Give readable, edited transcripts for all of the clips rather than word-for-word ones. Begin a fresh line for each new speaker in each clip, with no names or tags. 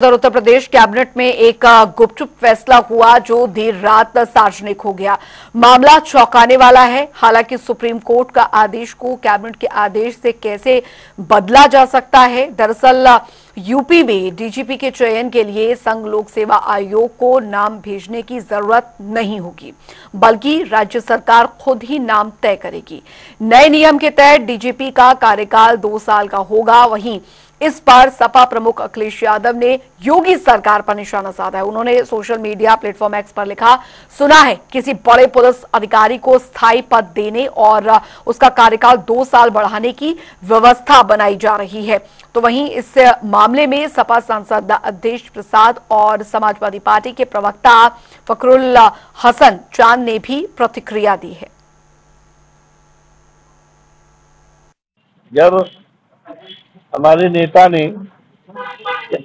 Uttar Pradesh cabinet में एक गुपचुप फैसला हुआ जो देर रात सार्वजनिक हो गया। मामला चौंकाने वाला है। हालांकि सुप्रीम कोर्ट का आदेश को कैबिनेट के आदेश से कैसे बदला जा सकता है। दरअसल यूपी में डीजीपी के चयन के लिए संघ लोक सेवा आयोग को नाम भेजने की जरूरत नहीं होगी, बल्कि राज्य सरकार खुद ही नाम तय करेगी। नए नियम के तहत डीजीपी का कार्यकाल 2 साल का होगा। वहीं इस पर सपा प्रमुख अखिलेश यादव ने योगी सरकार पर निशाना साधा है। उन्होंने सोशल मीडिया प्लेटफॉर्म एक्स पर लिखा, सुना है किसी बड़े पुलिस अधिकारी को स्थायी पद देने और उसका कार्यकाल 2 साल बढ़ाने की व्यवस्था बनाई जा रही है। तो वहीं इस मामले में सपा सांसद अवधेश प्रसाद और समाजवादी पार्टी के प्रवक्ता फखरुल हसन चांद ने भी प्रतिक्रिया दी है।
जब हमारे नेता ने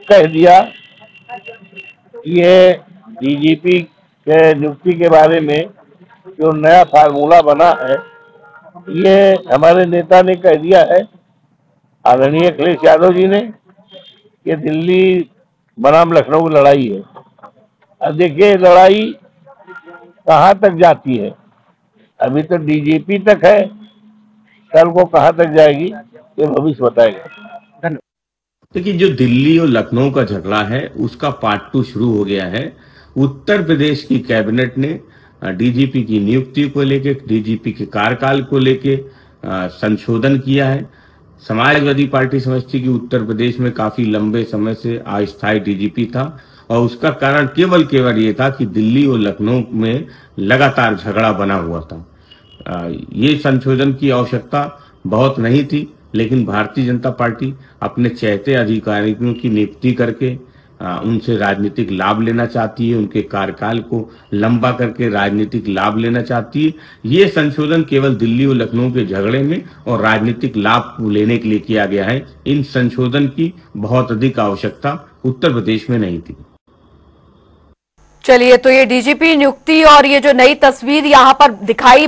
कह दिया कि ये डीजीपी के नियुक्ति के बारे में जो नया फार्मूला बना है, ये हमारे नेता ने कह दिया है, आदरणीय अखिलेश यादव जी ने, कि दिल्ली बनाम लखनऊ की लड़ाई है। अब देखिए लड़ाई कहाँ तक जाती है। अभी तो डीजीपी तक है, कल को कहाँ तक जाएगी ये भविष्य बताएगा।
देखिए, जो दिल्ली और लखनऊ का झगड़ा है उसका पार्ट 2 शुरू हो गया है। उत्तर प्रदेश की कैबिनेट ने डीजीपी की नियुक्ति को लेके, डीजीपी के कार्यकाल को लेके संशोधन किया है। समाजवादी पार्टी समझती कि उत्तर प्रदेश में काफी लंबे समय से अस्थायी डीजीपी था और उसका कारण केवल ये था कि दिल्ली और लखनऊ में लगातार झगड़ा बना हुआ था। ये संशोधन की आवश्यकता बहुत नहीं थी, लेकिन भारतीय जनता पार्टी अपने चहेते अधिकारियों की नियुक्ति करके उनसे राजनीतिक लाभ लेना चाहती है, उनके कार्यकाल को लंबा करके राजनीतिक लाभ लेना चाहती है। ये संशोधन केवल दिल्ली और लखनऊ के झगड़े में और राजनीतिक लाभ लेने के लिए किया गया है। इन संशोधन की बहुत अधिक आवश्यकता उत्तर प्रदेश में नहीं थी।
चलिए, तो ये डीजीपी नियुक्ति और ये जो नई तस्वीर यहां पर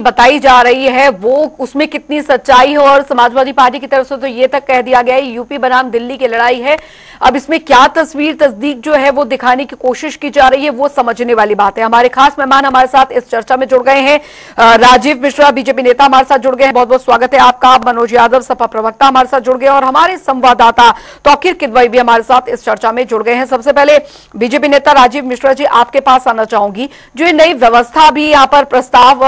बताई जा रही है, वो उसमें कितनी सच्चाई है। और समाजवादी पार्टी की तरफ से तो ये तक कह दिया गया है यूपी बनाम दिल्ली की लड़ाई है। अब इसमें क्या तस्दीक जो है वो दिखाने की कोशिश की जा रही है, वो समझने वाली बात है। हमारे खास मेहमान हमारे साथ इस चर्चा में जुड़ गए हैं। राजीव मिश्रा बीजेपी नेता हमारे साथ जुड़ गए हैं, बहुत बहुत स्वागत है आपका। मनोज यादव सपा प्रवक्ता हमारे साथ जुड़ गए और हमारे संवाददाता तौकीर किदवई भी हमारे साथ इस चर्चा में जुड़ गए हैं। सबसे पहले बीजेपी नेता राजीव मिश्रा जी, आपके पास आना चाहूंगी। जो ये नई व्यवस्था भी यहाँ पर प्रस्ताव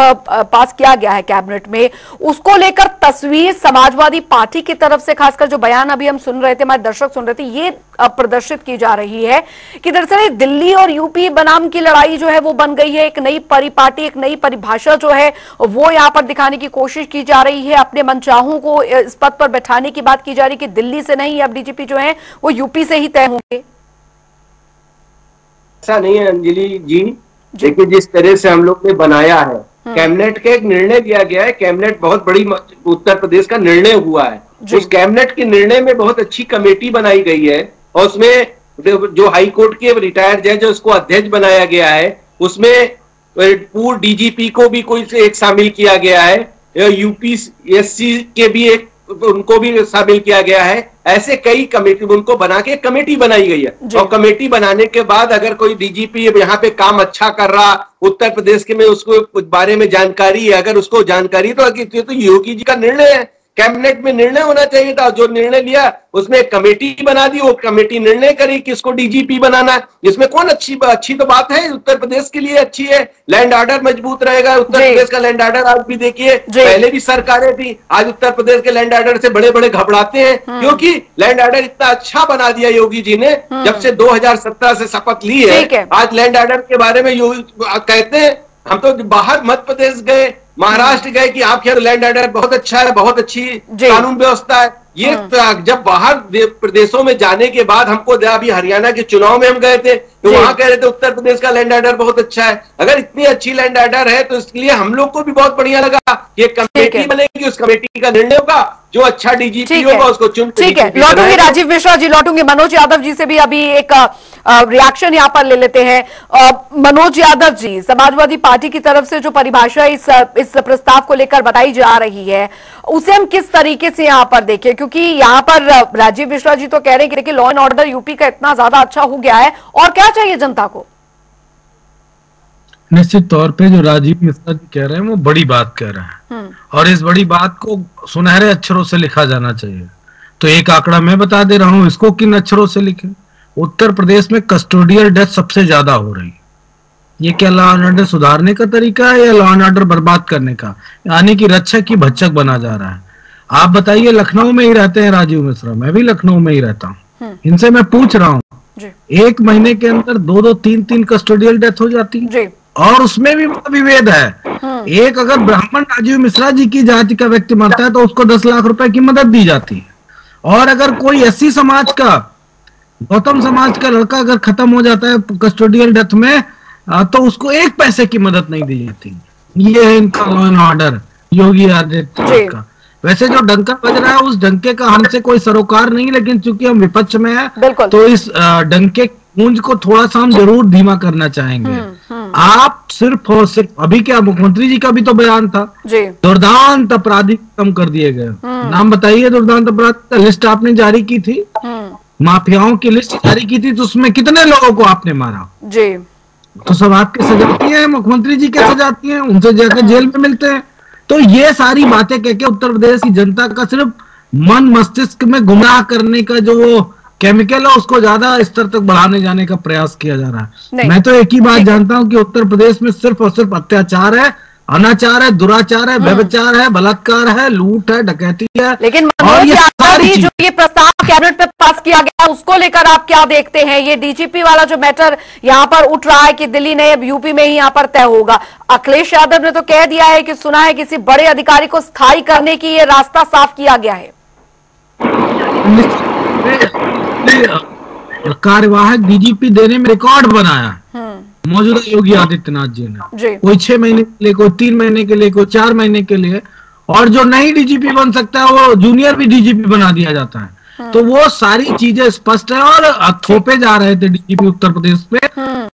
पास किया गया है कैबिनेट में, उसको लेकर तस्वीर समाजवादी पार्टी की तरफ से, खासकर जो बयान अभी हम सुन रहे थे, हमारे दर्शक सुन रहे थे, ये प्रदर्शित की जा रही है कि दरअसल दिल्ली और यूपी बनाम की लड़ाई जो है वो बन गई है। एक नई परिपाटी, एक नई परिभाषा जो है वो यहाँ पर दिखाने की कोशिश की जा रही है। अपने मनचाहों को इस पद पर बैठाने की बात की जा रही है कि दिल्ली से नहीं, अब डीजीपी जो है वो यूपी से ही तय होंगे।
ऐसा नहीं है अंजलि जी। देखिए, जिस तरह से हम लोग ने बनाया है, कैबिनेट का एक निर्णय लिया गया है। कैबिनेट बहुत बड़ी उत्तर प्रदेश का निर्णय हुआ है। उस कैबिनेट के निर्णय में बहुत अच्छी कमेटी बनाई गई है और उसमें जो हाई कोर्ट के रिटायर्ड जज है उसको अध्यक्ष बनाया गया है। उसमें पूर्व डीजीपी को भी कोई एक शामिल किया गया है। यूपीएससी के भी एक उनको भी शामिल किया गया है। ऐसे कई कमेटी उनको बना के कमेटी बनाई गई है और कमेटी बनाने के बाद अगर कोई डीजीपी यहाँ पे काम अच्छा कर रहा उत्तर प्रदेश के में, उसको कुछ बारे में जानकारी है, अगर उसको जानकारी तो योगी जी का निर्णय है। कैबिनेट में निर्णय होना चाहिए था। जो निर्णय लिया उसमें कमेटी बना दी, वो कमेटी निर्णय करी कि इसको डीजीपी बनाना है। इसमें कौन अच्छी तो बात है, उत्तर प्रदेश के लिए अच्छी है। लैंड ऑर्डर मजबूत रहेगा। उत्तर प्रदेश का लैंड ऑर्डर आज भी देखिए, पहले भी सरकारें थी, आज उत्तर प्रदेश के लैंड ऑर्डर से बड़े बड़े घबराते हैं, क्योंकि लैंड ऑर्डर इतना अच्छा बना दिया योगी जी ने जब से 2017 से शपथ ली है। आज लैंड ऑर्डर के बारे में कहते हैं, हम तो बाहर मध्य प्रदेश गए, महाराष्ट्र गए कि आपके यहाँ लैंड ऑर्डर बहुत अच्छा है, बहुत अच्छी कानून व्यवस्था है। ये जब बाहर प्रदेशों में जाने के बाद हमको अभी हरियाणा के चुनाव में हम गए थे तो वहां कह रहे थे उत्तर प्रदेश का लैंड ऑर्डर बहुत अच्छा है। अगर इतनी अच्छी लैंड ऑर्डर है तो इसके लिए हम लोग को भी बहुत बढ़िया लगा कि एक कमेटी बनेगी, उस कमेटी का निर्णय होगा, जो अच्छा डीजीपी होगा उसको चुन।
ठीक है, लौटूंगी राजीव मिश्रा जी, लौटूंगी मनोज यादव जी से भी। अभी एक रिएक्शन यहाँ पर ले लेते हैं। मनोज यादव जी, समाजवादी पार्टी की तरफ से जो परिभाषा इस प्रस्ताव को लेकर बताई जा रही है, उसे हम किस तरीके से यहाँ पर देखें? क्योंकि यहाँ पर राजीव मिश्रा जी तो कह रहे हैं कि लॉ एंड ऑर्डर यूपी का इतना ज्यादा अच्छा हो गया है, और क्या चाहिए जनता को?
निश्चित तौर पे जो राजीव मिश्रा जी कह रहे हैं वो बड़ी बात कह रहे हैं, और इस बड़ी बात को सुनहरे अक्षरों से लिखा जाना चाहिए। तो एक आंकड़ा मैं बता दे रहा हूं, इसको किन अक्षरों से लिखे। उत्तर प्रदेश में कस्टोडियल डेथ सबसे ज्यादा हो रही। ये क्या लॉ एंड ऑर्डर सुधारने का तरीका है या लॉ एंड ऑर्डर बर्बाद करने का? यानी कि रक्षक की भक्षक बना जा रहा है। आप बताइए, लखनऊ में ही रहते हैं राजीव मिश्रा, मैं भी लखनऊ में ही रहता हूँ। इनसे मैं पूछ रहा हूँ, एक महीने के अंदर 2-2, 3-3 कस्टोडियल डेथ हो जाती है, और उसमें भी विभेद है। एक अगर ब्राह्मण राजीव मिश्रा जी की जाति का व्यक्ति मरता है तो उसको 10 लाख रुपए की मदद दी जाती है, और अगर कोई एससी समाज का, गौतम समाज का लड़का अगर खत्म हो जाता है कस्टोडियल डेथ में, तो उसको 1 पैसे की मदद नहीं दी जाती। ये है इनका law and order Yogi Adityanath का। वैसे जो डंका बज रहा है उस डंके का हमसे कोई सरोकार नहीं, लेकिन चूंकि हम विपक्ष में हैं तो इस डंके गूंज को थोड़ा सा हम जरूर धीमा करना चाहेंगे। आप सिर्फ और सिर्फ, अभी क्या मुख्यमंत्री जी का भी तो बयान था, दुर्दांत अपराधी कम कर दिए गए। नाम बताइए दुर्दांत अपराधी का लिस्ट आपने जारी की थी, माफियाओं की लिस्ट जारी की थी, तो उसमें कितने लोगों को आपने मारा? जी तो सब आपके सजाती हैं, मुख्यमंत्री जी के सजाती हैं, उनसे जाकर जेल में मिलते हैं। तो ये सारी बातें कह के उत्तर प्रदेश की जनता का सिर्फ मन मस्तिष्क में गुमराह करने का जो केमिकल है उसको ज्यादा स्तर तक बढ़ाने जाने का प्रयास किया जा रहा है। मैं तो एक ही बात जानता हूं कि उत्तर प्रदेश में सिर्फ और सिर्फ अत्याचार है, अनाचार है, दुराचार है, व्यभिचार है, बलात्कार है, लूट है, डकैती है।
लेकिन मनोज यादव जी, जो ये प्रस्ताव कैबिनेट में पास किया गया उसको लेकर आप क्या देखते हैं? ये डीजीपी वाला जो मैटर यहाँ पर उठ रहा है कि दिल्ली ने अब यूपी में ही यहाँ पर तय होगा, अखिलेश यादव ने तो कह दिया है कि सुना है किसी बड़े अधिकारी को स्थायी करने की ये रास्ता साफ किया गया है।
कार्यवाहक डीजीपी देने में रिकॉर्ड बनाया मौजूदा योगी आदित्यनाथ जी ने। कोई 6 महीने के लिए, कोई 3 महीने के लिए, कोई 4 महीने के लिए, और जो नहीं डीजीपी बन सकता है वो जूनियर भी डीजीपी बना दिया जाता है। तो वो सारी चीजें स्पष्ट है, और थोपे जा रहे थे डीजीपी उत्तर प्रदेश पे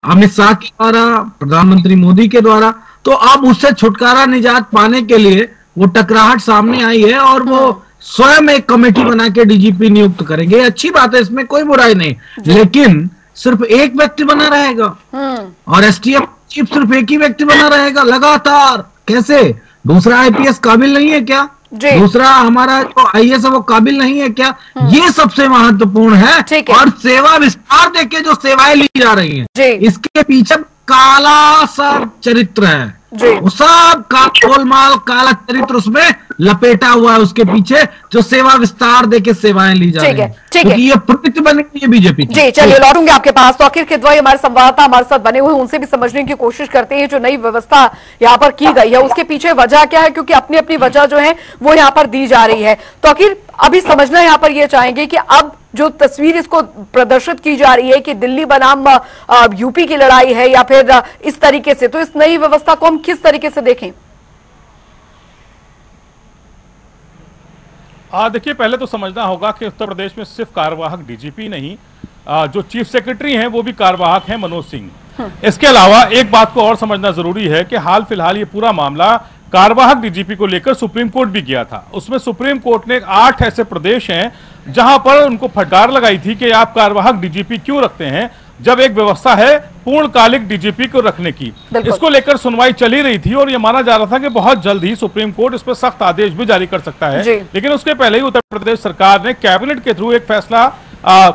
अमित शाह के द्वारा, प्रधानमंत्री मोदी के द्वारा। तो अब उससे छुटकारा निजात पाने के लिए वो टकराहट सामने आई है, और वो स्वयं एक कमेटी बना के डीजीपी नियुक्त करेंगे। अच्छी बात है, इसमें कोई बुराई नहीं, लेकिन सिर्फ एक व्यक्ति बना रहेगा और एसटीएफ चीफ सिर्फ एक ही व्यक्ति बना रहेगा लगातार। कैसे? दूसरा आईपीएस काबिल नहीं है क्या? दूसरा हमारा जो आईएएस है वो काबिल नहीं है क्या? ये सबसे महत्वपूर्ण है। और सेवा विस्तार देके जो सेवाएं ली जा रही हैं, इसके पीछे काला सा चरित्र है, सब का गोलमाल काला चरित्र उसमें लपेटा हुआ है उसके पीछे, जो सेवा विस्तार देके सेवाएं ली जा रही हैं, क्योंकि ये प्रवृत्ति बनी हुई है बीजेपी की।
जी चलिए, लौटूंगे आपके पास। तो आखिर किदवई हमारे संवाददाता हमारे साथ बने हुए, उनसे भी समझने की कोशिश करते हैं जो नई व्यवस्था यहाँ पर की गई है उसके पीछे वजह क्या है, क्योंकि अपनी अपनी वजह जो है वो यहाँ पर दी जा रही है। तो आखिर अभी समझना यहाँ पर ये चाहेंगे कि अब जो तस्वीर इसको प्रदर्शित की जा रही है कि दिल्ली बनाम यूपी की लड़ाई है या फिर इस तरीके से, तो इस नई व्यवस्था को हम किस तरीके से देखें?
देखिए, पहले तो समझना होगा कि उत्तर प्रदेश में सिर्फ कार्यवाहक डीजीपी नहीं, जो चीफ सेक्रेटरी हैं वो भी कार्यवाहक हैं, मनोज सिंह। इसके अलावा एक बात को और समझना जरूरी है कि हाल फिलहाल ये पूरा मामला कार्यवाहक डीजीपी को लेकर सुप्रीम कोर्ट भी गया था। उसमें सुप्रीम कोर्ट ने 8 ऐसे प्रदेश हैं जहां पर उनको फटकार लगाई थी कि आप कार्यवाहक डीजीपी क्यों रखते हैं, जब एक व्यवस्था है पूर्णकालिक डीजीपी को रखने की। इसको लेकर सुनवाई चली रही थी और यह माना जा रहा था कि बहुत जल्द ही सुप्रीम कोर्ट इस पर सख्त आदेश भी जारी कर सकता है। लेकिन उसके पहले ही उत्तर प्रदेश सरकार ने कैबिनेट के थ्रू एक फैसला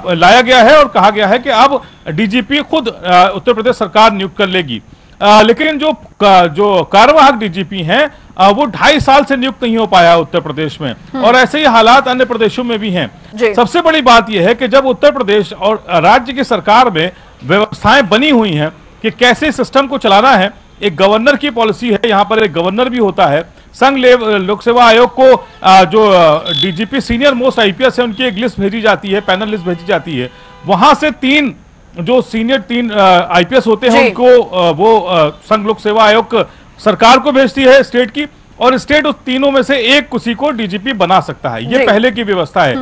लाया गया है और कहा गया है कि अब डीजीपी खुद उत्तर प्रदेश सरकार नियुक्त कर लेगी। लेकिन जो कार्यवाहक डीजीपी हैं वो 2.5 साल से नियुक्त नहीं हो पाया उत्तर प्रदेश में, और ऐसे ही हालात अन्य प्रदेशों में भी हैं। सबसे बड़ी बात यह है कि जब उत्तर प्रदेश और राज्य की सरकार में व्यवस्थाएं बनी हुई हैं कि कैसे सिस्टम को चलाना है, एक गवर्नर की पॉलिसी है, यहाँ पर एक गवर्नर भी होता है। संघ लोक सेवा आयोग को जो डीजीपी सीनियर मोस्ट आईपीएस है उनकी एक लिस्ट भेजी जाती है, पैनल लिस्ट भेजी जाती है। वहां से 3 जो सीनियर 3 आईपीएस होते हैं उनको वो संघ लोक सेवा आयोग सरकार को भेजती है स्टेट की, और स्टेट उस तीनों में से एक किसी को डीजीपी बना सकता है। ये पहले की व्यवस्था है।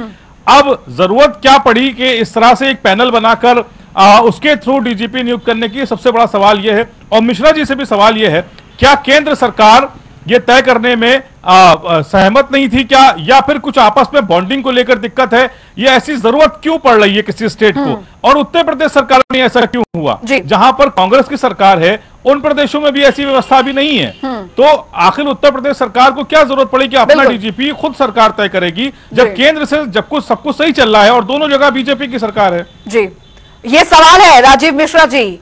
अब जरूरत क्या पड़ी कि इस तरह से एक पैनल बनाकर उसके थ्रू डीजीपी नियुक्त करने की सबसे बड़ा सवाल यह है। और मिश्रा जी से भी सवाल यह है, क्या केंद्र सरकार ये तय करने में सहमत नहीं थी क्या, या फिर कुछ आपस में बॉन्डिंग को लेकर दिक्कत है? ये ऐसी जरूरत क्यों पड़ रही है किसी स्टेट को? और उत्तर प्रदेश सरकार में ऐसा क्यों हुआ जहां पर कांग्रेस की सरकार है, उन प्रदेशों में भी ऐसी व्यवस्था भी नहीं है? तो आखिर उत्तर प्रदेश सरकार को क्या जरूरत पड़ी कि अपना डीजीपी खुद सरकार तय करेगी, जब केंद्र से जब कुछ सब कुछ सही चल रहा है और दोनों जगह बीजेपी की सरकार है?
जी, ये सवाल है राजीव मिश्रा जी,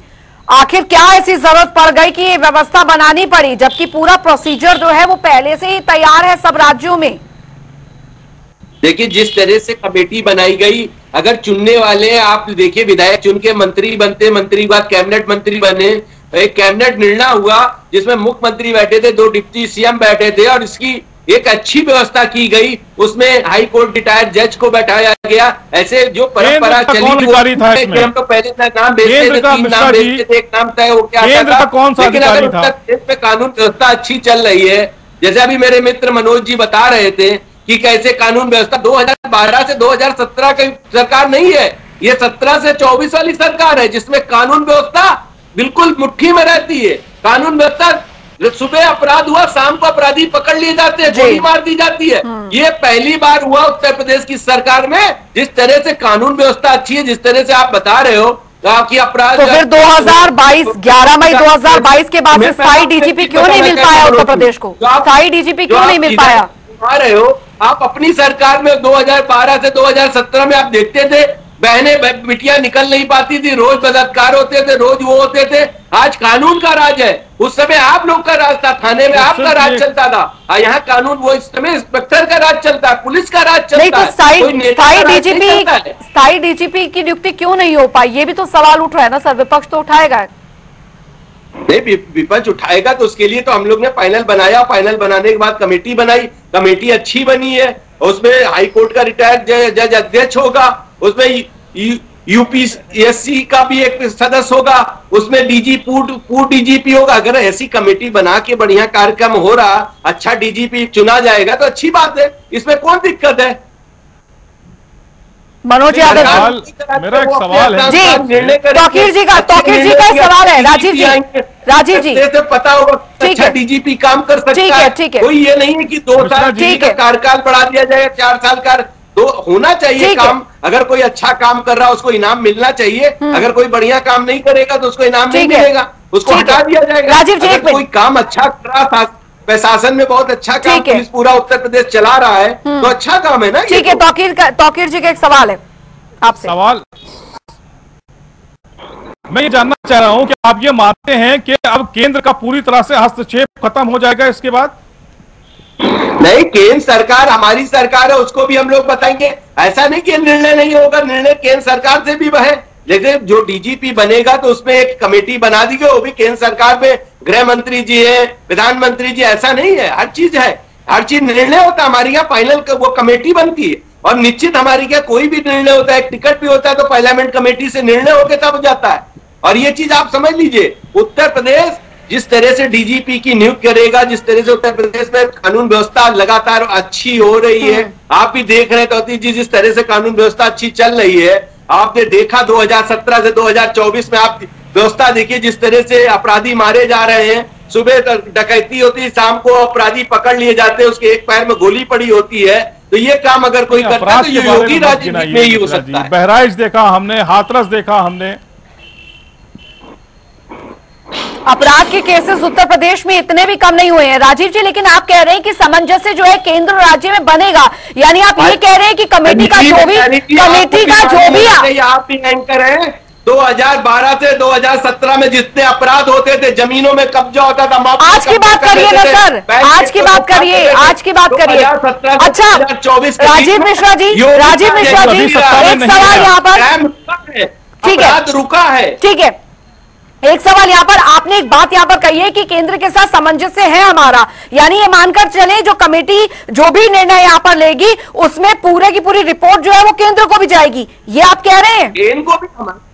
आखिर क्या ऐसी जरूरत पड़ गई कि ये व्यवस्था बनानी पड़ी, जबकि पूरा प्रोसीजर जो है वो पहले से ही तैयार है सब राज्यों में?
देखिए, जिस तरह से कमेटी बनाई गई, अगर चुनने वाले आप देखिए, विधायक चुन के मंत्री बनते, मंत्री बाद कैबिनेट मंत्री बने, एक कैबिनेट निर्णय हुआ जिसमें मुख्यमंत्री बैठे थे, 2 डिप्टी सीएम बैठे थे, और इसकी एक अच्छी व्यवस्था की गई। उसमें हाई कोर्ट रिटायर्ड जज को बैठाया गया। ऐसे जो परंपरा चली, हम तो पहले नाम भेजते थे, 3 नाम भेजते थे, एक नाम तय हो गया। लेकिन अगर उत्तर प्रदेश में कानून व्यवस्था अच्छी चल रही है, जैसे अभी मेरे मित्र मनोज जी बता रहे थे कि कैसे कानून व्यवस्था 2012 से 2017 की सरकार नहीं है, ये 17 से 24 वाली सरकार है, जिसमें कानून व्यवस्था बिल्कुल मुट्ठी में रहती है। कानून व्यवस्था, सुबह अपराध हुआ, शाम को अपराधी पकड़ लिए जाते हैं, गोली मार दी जाती है। ये पहली बार हुआ उत्तर प्रदेश की सरकार में। जिस तरह से कानून व्यवस्था अच्छी है, जिस तरह से आप बता रहे हो कि अपराध,
तो फिर 2022 11 मई 2022 के बाद से स्थायी डीजीपी क्यों नहीं मिल पाया उत्तर प्रदेश को? स्थायी डीजीपी क्यों नहीं मिल पाया?
रहे हो आप अपनी सरकार में 2012 से 2017 में आप देखते थे, बहनें बिटियां निकल नहीं पाती थी, रोज बलात्कार होते थे, रोज वो होते थे। आज कानून का राज है, उस समय आप लोग का राज था, थाने में आपका राज चलता था। यहाँ कानून, वो इस समय इंस्पेक्टर का राज चलता है, पुलिस का राज चलता है।
नहीं तो स्थायी डीजीपी की नियुक्ति क्यों नहीं हो पाई, ये भी तो सवाल उठ रहा है ना सर, विपक्ष तो उठाएगा।
नहीं, विपक्ष उठाएगा तो उसके लिए तो हम लोग ने पैनल बनाया, पैनल बनाने के बाद कमेटी बनाई, कमेटी अच्छी बनी है। उसमें हाई कोर्ट का रिटायर्ड जज अध्यक्ष होगा, उसमें यूपीएससी का भी एक सदस्य होगा, उसमें पूर्व डीजीपी होगा। अगर ऐसी कमेटी बना के बढ़िया कार्यक्रम हो रहा, अच्छा डीजीपी चुना जाएगा तो अच्छी बात है, इसमें कौन दिक्कत है?
मनोज यादव,
मेरा एक सवाल है
जी, तौकीर जी का सवाल है। राजीव जी
पता होगा अच्छा डीजीपी काम कर सकता है, कोई ये नहीं है कि 2 साल का कार्यकाल बढ़ा दिया जाएगा, 4 साल का तो होना चाहिए काम। अगर कोई अच्छा काम कर रहा है उसको इनाम मिलना चाहिए, अगर कोई बढ़िया काम नहीं करेगा तो उसको इनाम नहीं मिलेगा, उसको हटा दिया जाएगा। अगर कोई काम अच्छा कर रहा था, प्रशासन में बहुत अच्छा काम पुलिस पूरा उत्तर प्रदेश चला रहा है, तो अच्छा काम है ना।
ठीक है, तौकीर जी का एक सवाल है आपसे।
सवाल मैं ये जानना चाह रहा हूं कि आप ये मानते हैं कि अब केंद्र का पूरी तरह से हस्तक्षेप खत्म हो जाएगा इसके बाद?
नहीं, केंद्र सरकार हमारी सरकार है, उसको भी हम लोग बताएंगे। ऐसा नहीं कि निर्णय नहीं होगा, निर्णय केंद्र सरकार से भी है। जैसे जो डीजीपी बनेगा तो उसमें एक कमेटी बना दी गई, वो भी केंद्र सरकार में गृह मंत्री जी है, प्रधानमंत्री जी, ऐसा नहीं है, हर चीज है, हर चीज निर्णय होता है। हमारे यहाँ फाइनल वो कमेटी बनती है, और निश्चित हमारे क्या कोई भी निर्णय होता है, एक टिकट भी होता है तो पार्लियामेंट कमेटी से निर्णय होकर तब जाता है। और ये चीज आप समझ लीजिए, उत्तर प्रदेश जिस तरह से डीजीपी की नियुक्ति करेगा, जिस तरह से उत्तर प्रदेश में कानून व्यवस्था लगातार अच्छी हो रही है, आप भी देख रहे हैं तौतीर जी, जिस तरह से कानून व्यवस्था अच्छी चल रही है। आपने देखा 2017 से 2024 में आप व्यवस्था देखिए, जिस तरह से अपराधी मारे जा रहे हैं, सुबह डकैती होती है, शाम को अपराधी पकड़ लिए जाते हैं, उसके एक पैर में गोली पड़ी होती है। तो ये काम अगर कोई करता है तो ये योगी राजनीति में ही हो सकता है।
बहराइच देखा हमने, हाथरस देखा हमने,
अपराध के केसेस उत्तर प्रदेश में इतने भी कम नहीं हुए हैं राजीव जी, लेकिन आप कह रहे हैं कि सामंजस्य जो है केंद्र और राज्य में बनेगा, यानी आप ये कह रहे हैं कि कमेटी का जो भी आप
भी एंकर हैं। 2012 से 2017 में जितने अपराध होते थे, जमीनों में कब्जा होता था,
आज की बात करिए ना सर, आज की बात करिए, आज की बात करिए। अच्छा
2024
राजीव मिश्रा जी, एक सवाल यहाँ पर, ठीक है,
रुका है,
ठीक है, एक सवाल यहाँ पर, आपने एक बात यहाँ पर कही है कि केंद्र के साथ सामंजस्य है हमारा, यानी ये मानकर चले जो कमेटी जो भी निर्णय यहाँ पर लेगी उसमें पूरे की पूरी रिपोर्ट जो है वो केंद्र को भी जाएगी, ये आप कह रहे हैं?
केंद्र को भी,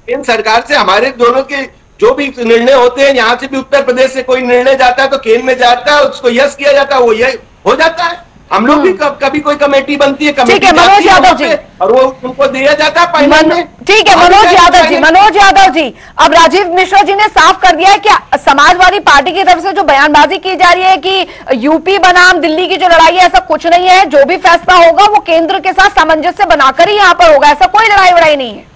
केंद्र सरकार से हमारे दोनों के जो भी निर्णय होते हैं, यहाँ से भी उत्तर प्रदेश से कोई निर्णय जाता है तो केंद्र में जाता है, उसको यस किया जाता है, वो ये हो जाता है। हम लोग भी कभी कोई कमेटी बनती है,
ठीक है मनोज यादव जी,
और वो उनको दिया जाता है फाइनल में।
ठीक है मनोज यादव जी, अब राजीव मिश्रा जी ने साफ कर दिया है कि समाजवादी पार्टी की तरफ से जो बयानबाजी की जा रही है कि यूपी बनाम दिल्ली की जो लड़ाई है, ऐसा कुछ नहीं है। जो भी फैसला होगा वो केंद्र के साथ सामंजस्य बनाकर ही यहाँ पर होगा, ऐसा कोई लड़ाई वड़ाई नहीं है।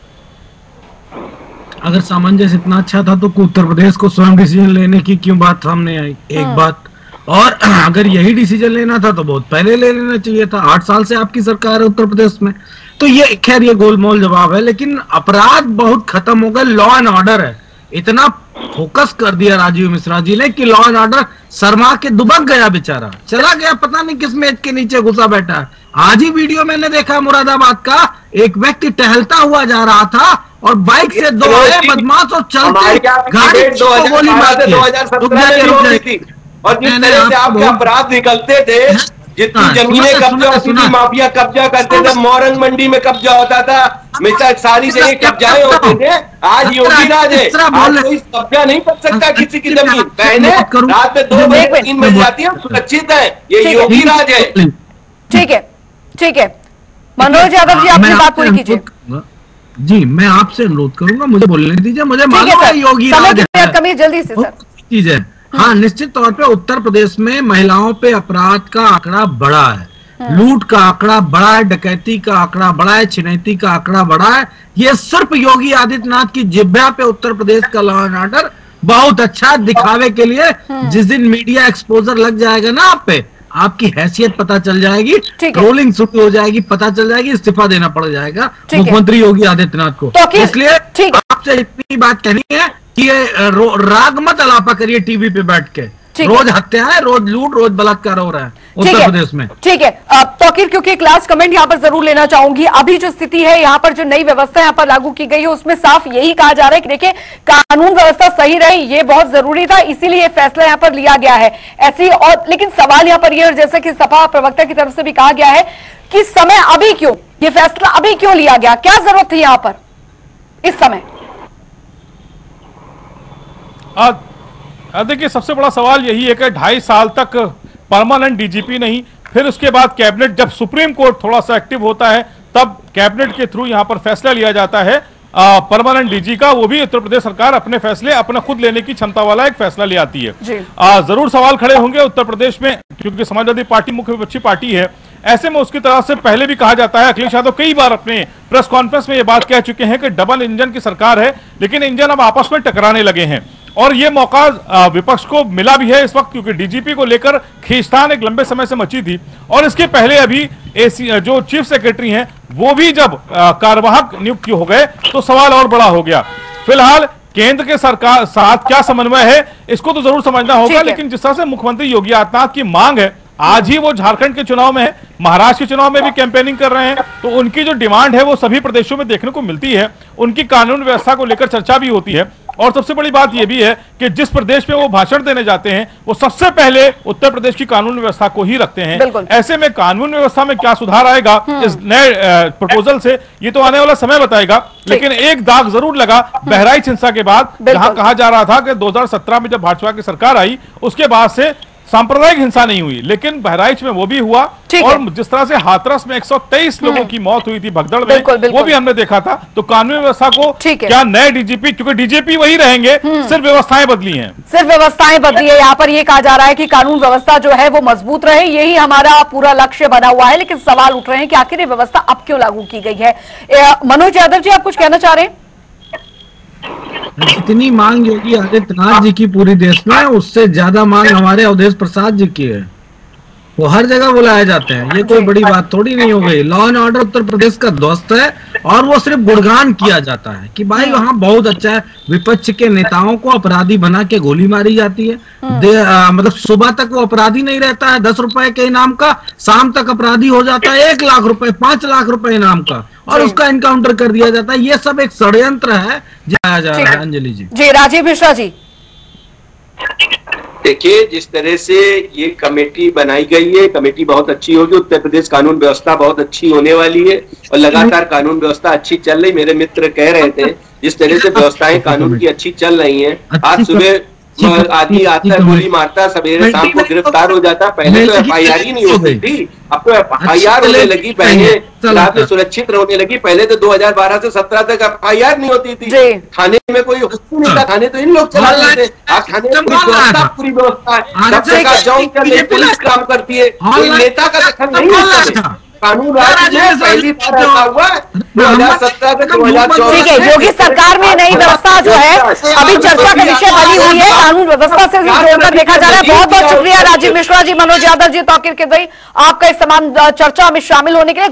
अगर सामंजस्य इतना अच्छा था तो उत्तर प्रदेश को स्वयं डिसीजन लेने की क्यों बात सामने आई? एक बात, और अगर यही डिसीजन लेना था तो बहुत पहले ले लेना चाहिए था। 8 साल से आपकी सरकार है उत्तर प्रदेश में, तो ये खैर ये गोलमोल जवाब है, लेकिन अपराध बहुत खत्म हो गए, लॉ एंड ऑर्डर है। इतना फोकस कर दिया राजीव मिश्रा जी ने कि लॉ एंड ऑर्डर शर्मा के दुबक गया, बेचारा चला गया, पता नहीं किस मेज के नीचे घुसा बैठा है। आज ही वीडियो मैंने देखा मुरादाबाद का, एक व्यक्ति टहलता हुआ जा रहा था और बाइक से 2 आए बदमाश और चलते गाड़ी को गोली मार दी।
और जिस तरह से आपके अपराध निकलते थे, जितनी जमीनें कब्जा होती थी, माफिया कब्जा करते थे, मोरंग मंडी में कब्जा होता था, हमेशा सारी जगह कब्जाएं होते थे। आज योगी राज है, आज कोई कब्जा नहीं कर सकता किसी की जमीन। बहने रात में 2 बजे 3 बजे जाती है, सुरक्षित है, ये योगी राज है।
ठीक है मनोज यादव जी, आपकी बात पूरी कीजिए।
जी मैं आपसे अनुरोध करूंगा, मुझे बोलने दीजिए, मुझे मालूम है योगी राज
है, जल्दी से सर
चीज है। हाँ, निश्चित तौर पे उत्तर प्रदेश में महिलाओं पे अपराध का आंकड़ा बड़ा है, लूट का आंकड़ा बड़ा है, डकैती का आंकड़ा बड़ा है, छिनैती का आंकड़ा बड़ा है। ये सिर्फ योगी आदित्यनाथ की जिब्या पे उत्तर प्रदेश का लॉ एंड ऑर्डर बहुत अच्छा दिखावे के लिए, जिस दिन मीडिया एक्सपोजर लग जाएगा ना आप पे, आपकी हैसियत पता चल जाएगी, ट्रोलिंग शुरू हो जाएगी, पता चल जाएगी, इस्तीफा देना पड़ जाएगा मुख्यमंत्री योगी आदित्यनाथ को। इसलिए आपसे इतनी बात कहनी है कि राग मत अलापा करिए टीवी पे बैठ के। रोज हत्या है, रोज लूट, रोज बलात्कार हो रहा है उत्तर प्रदेश में।
ठीक है तौकीर, क्योंकि एक लास्ट कमेंट यहाँ पर जरूर लेना चाहूंगी। अभी जो स्थिति है यहाँ पर, जो नई व्यवस्था यहाँ पर लागू की गई है, उसमें साफ यही कहा जा रहा है कि देखिए कानून व्यवस्था सही रहे, ये बहुत जरूरी था, इसीलिए फैसला यहाँ पर लिया गया है। ऐसी और लेकिन सवाल यहाँ पर ये, जैसे कि सपा प्रवक्ता की तरफ से भी कहा गया है कि समय अभी क्यों, ये फैसला अभी क्यों लिया गया, क्या जरूरत थी यहाँ पर इस समय?
देखिए सबसे बड़ा सवाल यही है कि 2.5 साल तक परमानेंट डीजीपी नहीं, फिर उसके बाद कैबिनेट, जब सुप्रीम कोर्ट थोड़ा सा एक्टिव होता है तब कैबिनेट के थ्रू यहां पर फैसला लिया जाता है परमानेंट डीजी का। वो भी उत्तर प्रदेश सरकार अपने फैसले अपना खुद लेने की क्षमता वाला एक फैसला ले आती है। जरूर सवाल खड़े होंगे उत्तर प्रदेश में, क्योंकि समाजवादी पार्टी मुख्य विपक्षी पार्टी है। ऐसे में उसकी तरफ से पहले भी कहा जाता है, अखिलेश यादव कई बार अपने प्रेस कॉन्फ्रेंस में ये बात कह चुके हैं कि डबल इंजन की सरकार है, लेकिन इंजन अब आपस में टकराने लगे हैं। और ये मौका विपक्ष को मिला भी है इस वक्त, क्योंकि डीजीपी को लेकर खींचतान एक लंबे समय से मची थी। और इसके पहले अभी जो चीफ सेक्रेटरी हैं वो भी जब कार्यवाहक नियुक्त हो गए तो सवाल और बड़ा हो गया। फिलहाल केंद्र के सरकार साथ क्या समन्वय है इसको तो जरूर समझना होगा, लेकिन जिस तरह से मुख्यमंत्री योगी आदित्यनाथ की मांग है, आज ही वो झारखंड के चुनाव में है, महाराष्ट्र के चुनाव में भी कैंपेनिंग कर रहे हैं, तो उनकी जो डिमांड है वो सभी प्रदेशों में देखने को मिलती है। उनकी कानून व्यवस्था को लेकर चर्चा भी होती है। और सबसे बड़ी बात यह भी है कि जिस प्रदेश में वो भाषण देने जाते हैं वो सबसे पहले उत्तर प्रदेश की कानून व्यवस्था को ही रखते हैं। ऐसे में कानून व्यवस्था में क्या सुधार आएगा इस नए प्रपोजल से, ये तो आने वाला समय बताएगा। लेकिन एक दाग जरूर लगा बहराइच हिंसा के बाद, जहां कहा जा रहा था कि 2017 में जब भाजपा की सरकार आई उसके बाद से सांप्रदायिक हिंसा नहीं हुई, लेकिन बहराइच में वो भी हुआ। और जिस तरह से हाथरस में 123 लोगों की मौत हुई थी भगदड़ में, वो भी हमने देखा था। तो कानूनी व्यवस्था को क्या नए डीजीपी, क्योंकि डीजीपी वही रहेंगे, सिर्फ व्यवस्थाएं बदली हैं,
सिर्फ व्यवस्थाएं बदली है। यहाँ पर ये कहा जा रहा है कि कानून व्यवस्था जो है वो मजबूत रहे, यही हमारा पूरा लक्ष्य बना हुआ है। लेकिन सवाल उठ रहे हैं कि आखिर ये व्यवस्था अब क्यों लागू की गई है। मनोज यादव जी, आप कुछ कहना चाह रहे हैं?
जितनी मांग योगी आदित्यनाथ जी की पूरी देश में, उससे ज्यादा मांग हमारे अवधेश प्रसाद जी की है। वो हर जगह बुलाए जाते हैं, ये कोई बड़ी बात थोड़ी नहीं हो गई। Law and order Uttar Pradesh का ध्वस्त है और वो सिर्फ गुणगान किया जाता है कि भाई वहाँ बहुत अच्छा है। विपक्ष के नेताओं को अपराधी बना के गोली मारी जाती है। मतलब सुबह तक वो अपराधी नहीं रहता है 10 रुपए के इनाम का, शाम तक अपराधी हो जाता है 1 लाख रुपए, 5 लाख रुपए इनाम का, और उसका इनकाउंटर कर दिया जाता है। ये सब एक षड्यंत्र है जाया जा रहा है। अंजलि जी।
जी राजीव मिश्रा जी,
देखिए जिस तरह से ये कमेटी बनाई गई है, कमेटी बहुत अच्छी होगी। उत्तर प्रदेश कानून व्यवस्था बहुत अच्छी होने वाली है और लगातार कानून व्यवस्था अच्छी चल रही। मेरे मित्र कह रहे थे जिस तरह से व्यवस्थाएं कानून की अच्छी चल रही हैं। आज सुबह आदमी आता है, गोली मारता है, सवेरे शाम को गिरफ्तार हो जाता है। पहले तो FIR ही नहीं होती थी, अब तो FIR होने लगी। पहले रात में सुरक्षित रहने लगी। पहले तो 2012 से 17 तक FIR नहीं होती थी। थाने में कोई हुक्म नहीं था, थाने तो इन लोग चलाते थे। आज थाने में पूरी व्यवस्था है, सबसे का जांच कर ले, पुलिस काम करती है, कोई नेता का दखल नहीं होता। कानून राज में पहली बार ऐसा हुआ 2017 से 2014।
ठीक है, योगी सरकार में नई व्यवस्था जो है अभी चर्चा का विषय बनी हुई है, कानून व्यवस्था से जोड़कर देखा जा रहा है। बहुत बहुत शुक्रिया राजीव मिश्रा जी, मनोज यादव जी, तौकीर किदवई, आपका इस तमाम चर्चा में शामिल होने के लिए।